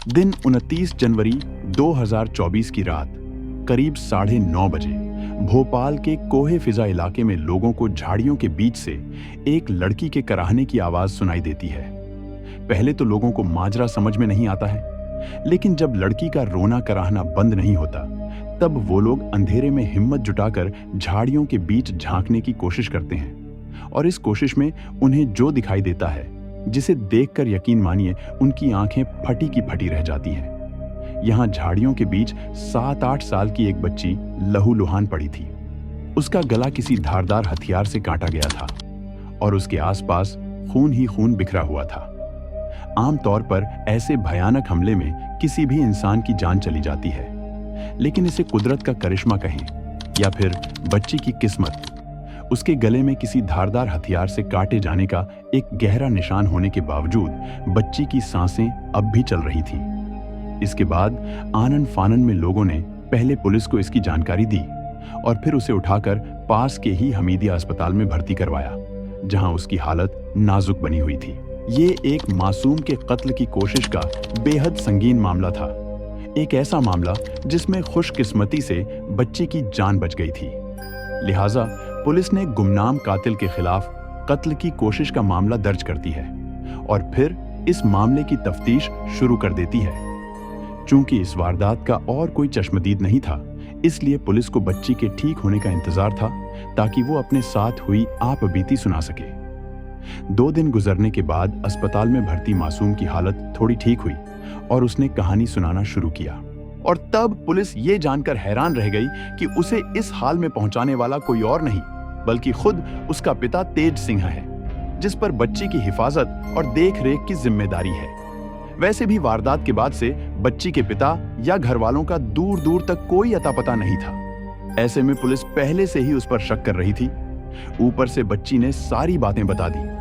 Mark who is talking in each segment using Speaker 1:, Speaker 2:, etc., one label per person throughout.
Speaker 1: दिन 29 जनवरी 2024 की रात करीब 9:30 बजे भोपाल के कोहे फिजा इलाके में लोगों को झाड़ियों के बीच से एक लड़की के कराहने की आवाज सुनाई देती है। पहले तो लोगों को माजरा समझ में नहीं आता है, लेकिन जब लड़की का रोना कराहना बंद नहीं होता, तब वो लोग अंधेरे में हिम्मत जुटाकर झाड़ियों के बीच झांकने की कोशिश करते हैं। और इस कोशिश में उन्हें जो दिखाई देता है, जिसे देखकर यकीन मानिए उनकी आंखें फटी की फटी रह जाती हैं। यहां झाड़ियों के बीच 7-8 साल की एक बच्ची लहूलुहान पड़ी थी। उसका गला किसी धारदार हथियार से काटा गया था और उसके आसपास खून ही खून बिखरा हुआ था। आमतौर पर ऐसे भयानक हमले में किसी भी इंसान की जान चली जाती है, लेकिन इसे कुदरत का करिश्मा कहें या फिर बच्ची की किस्मत, उसके गले में किसी धारदार हथियार से काटे जाने का एक गहरा निशान होने के बावजूद बच्ची की सांसें अब भी चल रही थीं। इसके बाद आनन फानन में लोगों ने पहले पुलिस को इसकी जानकारी दी और फिर उसे उठाकर पास के ही हमीदिया अस्पताल में भर्ती करवाया, जहां उसकी हालत नाजुक बनी हुई थी। ये एक मासूम के कत्ल की कोशिश का बेहद संगीन मामला था, एक ऐसा मामला जिसमें खुशकिस्मती से बच्ची की जान बच गई थी। लिहाजा पुलिस ने गुमनाम कातिल के खिलाफ कत्ल की कोशिश का मामला दर्ज करती है और फिर इस मामले की तफ्तीश शुरू कर देती है। चूंकि इस वारदात का और कोई चश्मदीद नहीं था, इसलिए पुलिस को बच्ची के ठीक होने का इंतजार था ताकि वो अपने साथ हुई आपबीती सुना सके। 2 दिन गुजरने के बाद अस्पताल में भर्ती मासूम की हालत थोड़ी ठीक हुई और उसने कहानी सुनाना शुरू किया। और तब पुलिस ये जानकर हैरान रह गई कि उसे इस हाल में पहुंचाने वाला कोई और नहीं बल्कि खुद उसका पिता तेज सिंह है, जिस पर बच्ची की हिफाजत और देखरेख की जिम्मेदारी है। वैसे भी वारदात के बाद से बच्ची के पिता या घर वालों का दूर दूर तक कोई अता पता नहीं था। ऐसे में पुलिस पहले से ही उस पर शक कर रही थी। ऊपर से बच्ची ने सारी बातें बता दी।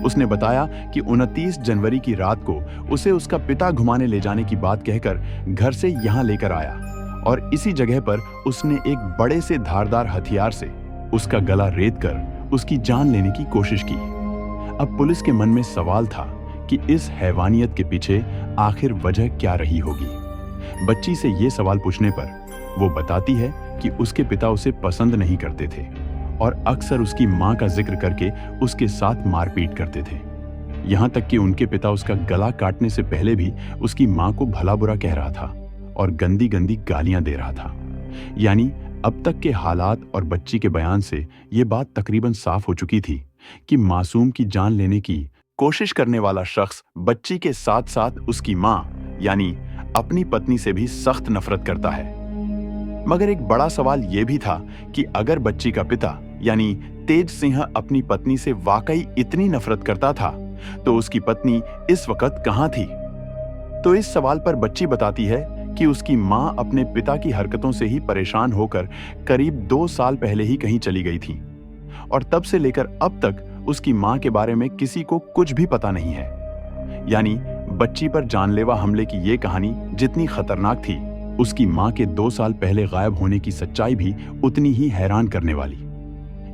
Speaker 1: उसने बताया कि 29 जनवरी की रात को उसे उसका पिता घुमाने ले जाने की बात कहकर घर से यहां लेकर आया और इसी जगह पर उसने एक बड़े से धारदार हथियार से उसका गला रेत कर उसकी जान लेने की कोशिश की। अब पुलिस के मन में सवाल था कि इस हैवानियत के पीछे आखिर वजह क्या रही होगी। बच्ची से ये सवाल पूछने पर वो बताती है कि उसके पिता उसे पसंद नहीं करते थे और अक्सर उसकी मां का जिक्र करके उसके साथ मारपीट करते थे। यहां तक कि उनके पिता उसका गला काटने से पहले भी उसकी मां को भला बुरा कह रहा था और गंदी गंदी गालियां दे रहा था। यानी अब तक के हालात और बच्ची के बयान से यह बात तकरीबन साफ हो चुकी थी कि मासूम की जान लेने की कोशिश करने वाला शख्स बच्ची के साथ साथ उसकी मां यानी अपनी पत्नी से भी सख्त नफरत करता है। मगर एक बड़ा सवाल यह भी था कि अगर बच्ची का पिता यानी तेज सिंह अपनी पत्नी से वाकई इतनी नफरत करता था, तो उसकी पत्नी इस वक्त कहां थी? तो इस सवाल पर बच्ची बताती है कि उसकी मां अपने पिता की हरकतों से ही परेशान होकर करीब 2 साल पहले ही कहीं चली गई थी और तब से लेकर अब तक उसकी मां के बारे में किसी को कुछ भी पता नहीं है। यानी बच्ची पर जानलेवा हमले की ये कहानी जितनी खतरनाक थी, उसकी मां के 2 साल पहले गायब होने की सच्चाई भी उतनी ही हैरान करने वाली।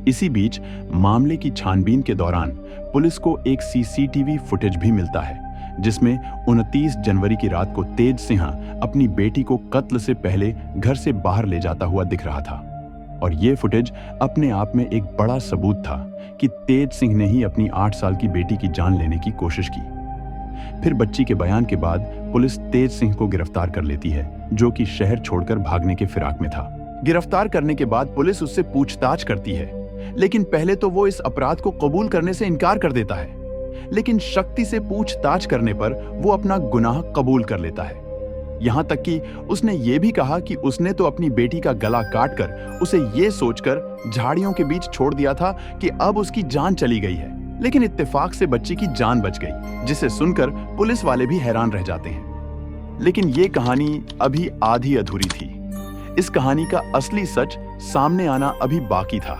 Speaker 1: इसी बीच मामले की छानबीन के दौरान पुलिस को एक सीसीटीवी फुटेज भी मिलता है, जिसमें 29 जनवरी की रात को तेज सिंह अपनी बेटी को कत्ल से पहले घर से बाहर ले जाता हुआ दिख रहा था। और ये फुटेज अपने आप में एक बड़ा सबूत था कि तेज सिंह ने ही अपनी 8 साल की बेटी की जान लेने की कोशिश की। फिर बच्ची के बयान के बाद पुलिस तेज सिंह को गिरफ्तार कर लेती है, जो कि शहर छोड़कर भागने के फिराक में था। गिरफ्तार करने के बाद पुलिस उससे पूछताछ करती है, लेकिन पहले तो वो इस अपराध को कबूल करने से इनकार कर देता है। लेकिन शक्ति से पूछताछ करने पर वो अपना गुनाह कबूल कर लेता है। यहां तक कि उसने ये भी कहा कि उसने तो अपनी बेटी का गला काटकर उसे ये सोचकर झाड़ियों के बीच छोड़ दिया था कि अब उसकी जान चली गई है, लेकिन इत्तेफाक से बच्ची की जान बच गई, जिसे सुनकर पुलिस वाले भी हैरान रह जाते हैं। लेकिन ये कहानी अभी आधी अधूरी थी। इस कहानी का असली सच सामने आना अभी बाकी था।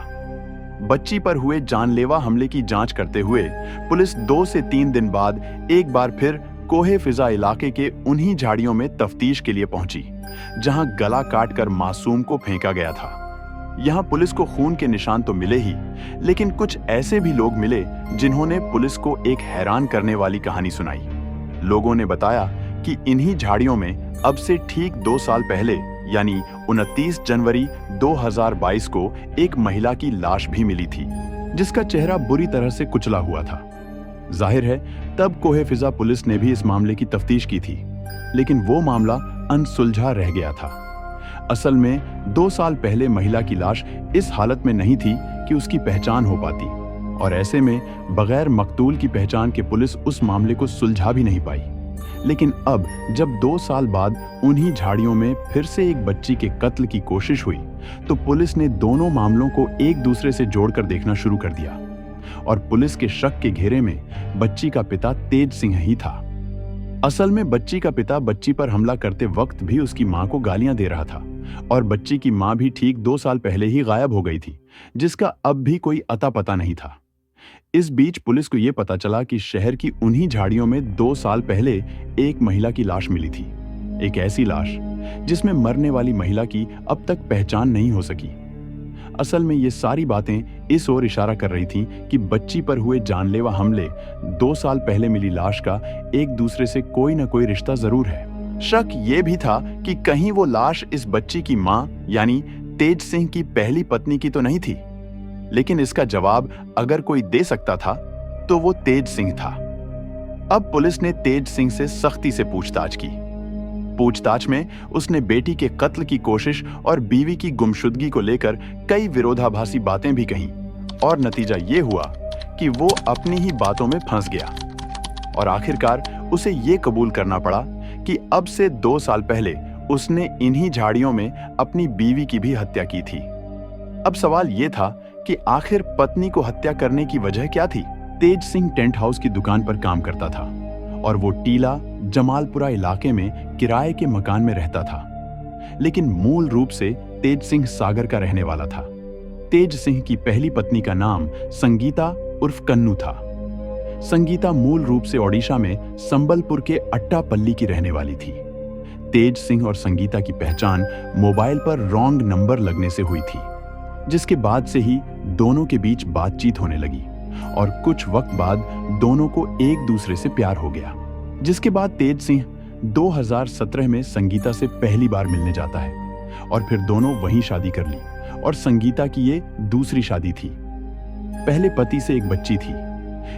Speaker 1: बच्ची पर हुए जानलेवा हमले की जांच करते हुए पुलिस 2 से 3 दिन बाद एक बार फिर कोहे फिजा इलाके के उन्हीं झाड़ियों में तफ्तीश के लिए पहुंची, जहां गला काटकर मासूम को फेंका गया था। यहां पुलिस को खून के निशान तो मिले ही, लेकिन कुछ ऐसे भी लोग मिले जिन्होंने पुलिस को एक हैरान करने वाली कहानी सुनाई। लोगों ने बताया कि इन्हीं झाड़ियों में अब से ठीक 2 साल पहले यानी 29 जनवरी 2022 को एक महिला की लाश भी मिली थी, जिसका चेहरा बुरी तरह से कुचला हुआ था। जाहिर है तब कोहे फिजा पुलिस ने भी इस मामले की तफ्तीश की थी, लेकिन वो मामला अनसुलझा रह गया था। असल में 2 साल पहले महिला की लाश इस हालत में नहीं थी कि उसकी पहचान हो पाती, और ऐसे में बगैर मकतूल की पहचान के पुलिस उस मामले को सुलझा भी नहीं पाई। लेकिन अब जब 2 साल बाद उन्हीं झाड़ियों में फिर से एक बच्ची के कत्ल की कोशिश हुई, तो पुलिस ने दोनों मामलों को एक दूसरे से जोड़कर देखना शुरू कर दिया, और पुलिस के शक के घेरे में बच्ची का पिता तेज सिंह ही था। असल में बच्ची का पिता बच्ची पर हमला करते वक्त भी उसकी मां को गालियां दे रहा था, और बच्ची की मां भी ठीक 2 साल पहले ही गायब हो गई थी, जिसका अब भी कोई अता पता नहीं था। इस बीच पुलिस को यह पता चला कि शहर की उन्हीं झाड़ियों में 2 साल पहले एक महिला की लाश मिली थी, एक ऐसी लाश जिसमें मरने वाली महिला की अब तक पहचान नहीं हो सकी। असल में ये सारी बातें इस ओर इशारा कर रही थीं कि बच्ची पर हुए जानलेवा हमले 2 साल पहले मिली लाश का एक दूसरे से कोई न कोई रिश्ता जरूर है। शक ये भी था कि कहीं वो लाश इस बच्ची की मां यानी तेज सिंह की पहली पत्नी की तो नहीं थी, लेकिन इसका जवाब अगर कोई दे सकता था तो वो तेज सिंह था। अब पुलिस ने तेज सिंह से सख्ती से पूछताछ की। पूछताछ में उसने बेटी के कत्ल की कोशिश और बीवी की गुमशुदगी को लेकर कई विरोधाभासी बातें भी कहीं, और नतीजा ये हुआ कि वो अपनी ही बातों में फंस गया, और आखिरकार उसे ये कबूल करना पड़ा कि अब से 2 साल पहले उसने इन्हीं झाड़ियों में अपनी बीवी की भी हत्या की थी। अब सवाल यह था कि आखिर पत्नी को हत्या करने की वजह क्या थी? तेज सिंह टेंट हाउस की दुकान पर काम करता था, और वो टीला जमालपुरा इलाके में किराए के मकान में रहता था, लेकिन मूल रूप से तेज सिंह सागर का रहने वाला था। तेज सिंह की पहली पत्नी का नाम संगीता उर्फ कन्नू था। संगीता मूल रूप से ओडिशा में संबलपुर के अट्टापल्ली की रहने वाली थी। तेज सिंह और संगीता की पहचान मोबाइल पर रॉन्ग नंबर लगने से हुई थी, जिसके बाद से ही दोनों के बीच बातचीत होने लगी, और कुछ वक्त बाद दोनों को एक दूसरे से प्यार हो गया। जिसके बाद तेज सिंह 2017 में संगीता से पहली बार मिलने जाता है, और फिर दोनों वहीं शादी कर ली, और संगीता की ये दूसरी शादी थी। पहले पति से एक बच्ची थी,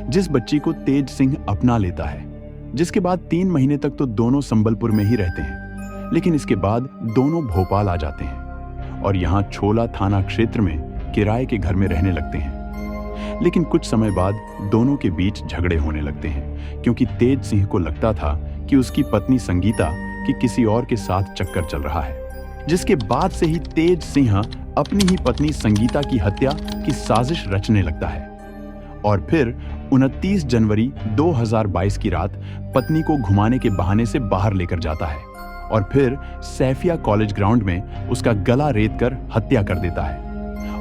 Speaker 1: जिस बच्ची को तेज सिंह अपना लेता है। जिसके बाद 3 महीने तक तो दोनों संबलपुर में ही रहते हैं, लेकिन इसके बाद दोनों भोपाल आ जाते हैं, और यहाँ छोला थाना क्षेत्र में किराए के घर में रहने लगते हैं। लेकिन कुछ समय बाद दोनों के बीच झगड़े होने लगते हैं, क्योंकि तेज सिंह को लगता था कि उसकी पत्नी संगीता की किसी और के साथ चक्कर चल रहा है, जिसके बाद से ही तेज सिंह अपनी ही पत्नी संगीता की हत्या की साजिश रचने लगता है, और फिर 29 जनवरी 2022 की रात पत्नी को घुमाने के बहाने से बाहर लेकर जाता है, और फिर सैफिया कॉलेज ग्राउंड में उसका गला रेत कर हत्या कर देता है,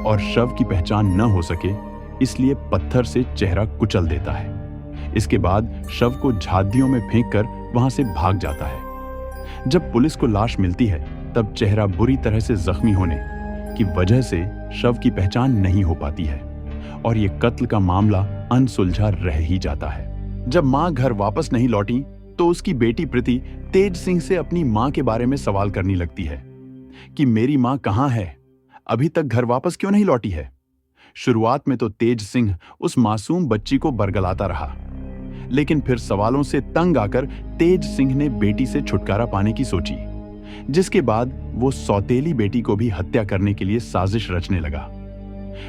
Speaker 1: और शव की पहचान न हो सके इसलिए पत्थर से चेहरा कुचल देता है। इसके बाद शव को झादियों में फेंककर वहां से भाग जाता है। जब पुलिस को लाश मिलती है, तब चेहरा बुरी तरह से जख्मी होने की वजह से शव की पहचान नहीं हो पाती है, और ये कत्ल का मामला अनसुलझा रह ही जाता है। जब मां घर वापस नहीं लौटी, तो उसकी बेटी प्रीति तेज सिंह से अपनी मां के बारे में सवाल करने लगती है कि मेरी मां कहां है, अभी तक घर वापस क्यों नहीं लौटी है। शुरुआत में तो तेज सिंह उस मासूम बच्ची को बरगलाता रहा, लेकिन फिर सवालों से तंग आकर तेज सिंह ने बेटी से छुटकारा पाने की सोची, जिसके बाद वो सौतेली बेटी को भी हत्या करने के लिए साजिश रचने लगा।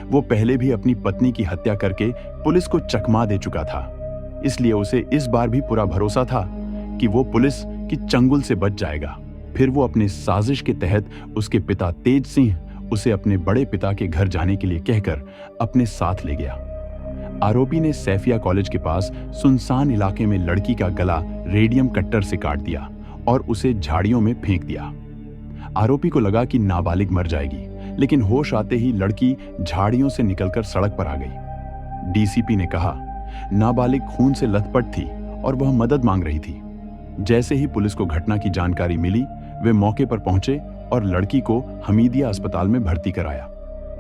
Speaker 1: वो पहले भी अपनी पत्नी की हत्या करके पुलिस को चकमा दे चुका था, इसलिए उसे इस बार भी पूरा भरोसा था कि वो पुलिस की चंगुल से बच जाएगा। फिर वो अपने साजिश के तहत उसके पिता तेज सिंह उसे अपने बड़े पिता के घर जाने के लिए कहकर अपने साथ ले गया। आरोपी ने सैफिया कॉलेज के पास सुनसान इलाके में लड़की का गला रेडियम कट्टर से काट दिया और उसे झाड़ियों में फेंक दिया। आरोपी को लगा कि नाबालिग मर जाएगी, लेकिन होश आते ही लड़की झाड़ियों से निकलकर सड़क पर आ गई। डीसीपी ने कहा, नाबालिग खून से लथपथ थी और वह मदद मांग रही थी। जैसे ही पुलिस को घटना की जानकारी मिली, वे मौके पर पहुंचे और लड़की को हमीदिया अस्पताल में भर्ती कराया।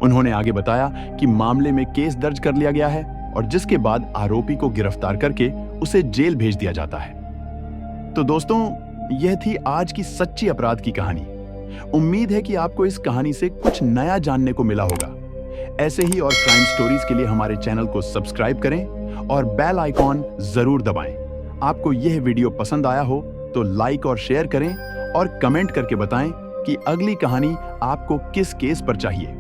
Speaker 1: उन्होंने आगे बताया कि मामले में केस दर्ज कर लिया गया है और जिसके बाद आरोपी को गिरफ्तार करके उसे जेल भेज दिया जाता है। तो दोस्तों, यह थी आज की सच्ची अपराध की कहानी। उम्मीद है कि आपको इस कहानी से कुछ नया जानने को मिला होगा। ऐसे ही और क्राइम स्टोरीज के लिए हमारे चैनल को सब्सक्राइब करें और बेल आइकॉन जरूर दबाएं। आपको यह वीडियो पसंद आया हो तो लाइक और शेयर करें और कमेंट करके बताएं कि अगली कहानी आपको किस केस पर चाहिए।